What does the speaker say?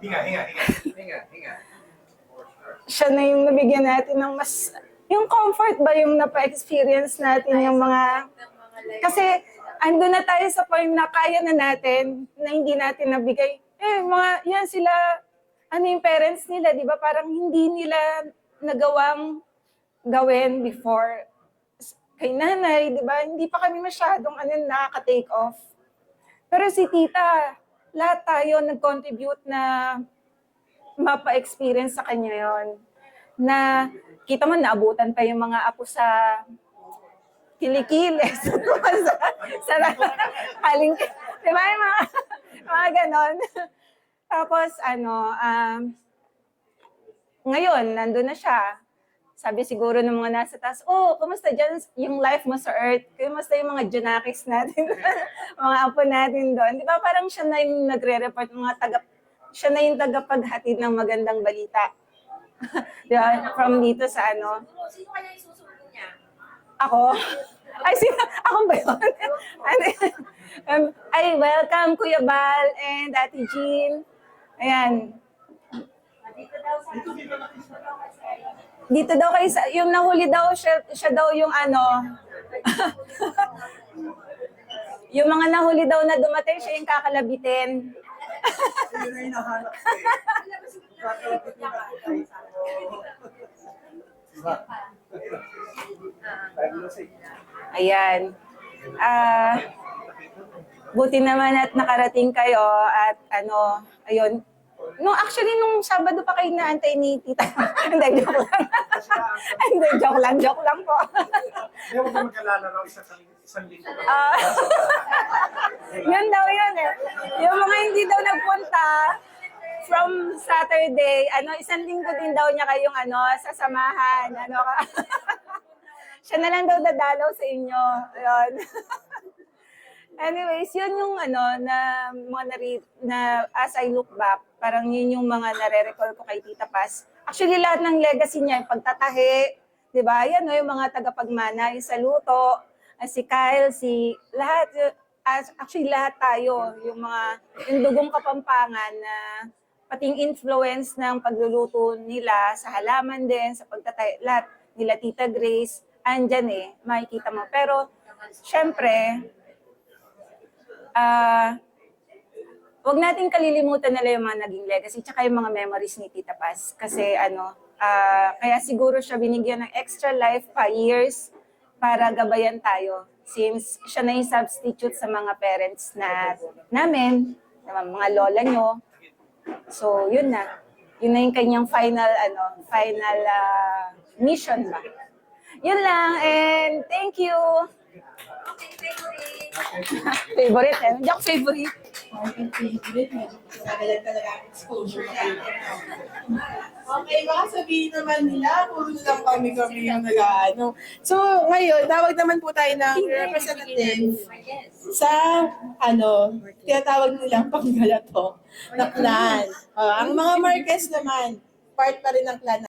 Hinga. Siya na yung nabigyan natin ng mas, yung comfort ba yung napa-experience natin yung mga, kasi ando na tayo sa point na kaya na natin, na hindi natin nabigay. Yan sila, ano yung parents nila, di ba? Parang hindi nila nagawang gawin before kay nanay, di ba? Hindi pa kami masyadong nakaka-take off. Pero si tita, lahat tayo nag-contribute na mapa-experience sa kanya yon, na kita mo naabutan pa yung mga apo sa kilikili, sa haling, di ba yung mga ganon. Tapos ngayon, nandun na siya. Sabi siguro ng mga nasa taas, kumusta dyan yung life mo sa Earth? Kumusta yung mga Junakis natin, mga apo natin doon? Di ba parang siya na yung nagre-report, siya na yung tagapaghatid ng magandang balita. Di ba? From dito sa Sino kaya yung susunod niya? Ako? Ako ba yun? Welcome Kuya Bal and Ate Jean. Ayan. Dito daw kayo, yung nahuli daw, siya daw yung yung mga nahuli daw na dumating, siya yung kakalabitin. Ayan. Buti naman at nakarating kayo at ayun. Actually, nung Sabado pa kayo naantay ni Tita. Hindi, joke lang. Hindi, joke lang po. Hindi mo magkalala raw isang linggo. Yun daw yun eh. Yung mga hindi daw nagpunta from Saturday, isang linggo din daw niya kayong sasamahan. Siya na lang daw dadalaw sa inyo. Yun. Anyways, yun yung na as I look back, parang yun yung mga nare-recall ko kay Tita Paz. Actually, lahat ng legacy niya, yung pagtatahi, di ba? Yan, yung mga tagapagmana, yung saluto, si Kyle, lahat, actually lahat tayo, yung dugong Kapampangan na pating influence ng pagluluto nila sa halaman din, sa pagtatahi, lahat nila Tita Grace, andyan makikita mo. Pero, syempre, wag nating kalilimutan nila yung mga naging legacy tsaka yung mga memories ni Tita Paz. Kasi kaya siguro siya binigyan ng extra life pa years para gabayan tayo. Since siya na yung substitute sa mga parents namin, mga lola nyo. So, yun na. Yun na yung kanyang final mission ba. Yun lang, and thank you. Okay, favorite. Favorite eh. Hindi ako favorite. Favorite, medyo talaga ang exposure natin. Okay, baka sabihin naman nila, puro lang kami yung nag-ano. So, ngayon, tawag naman po tayo ng representative sa, tinatawag nilang Panggalato na clan. Ang mga Marquez naman, part pa rin ng clan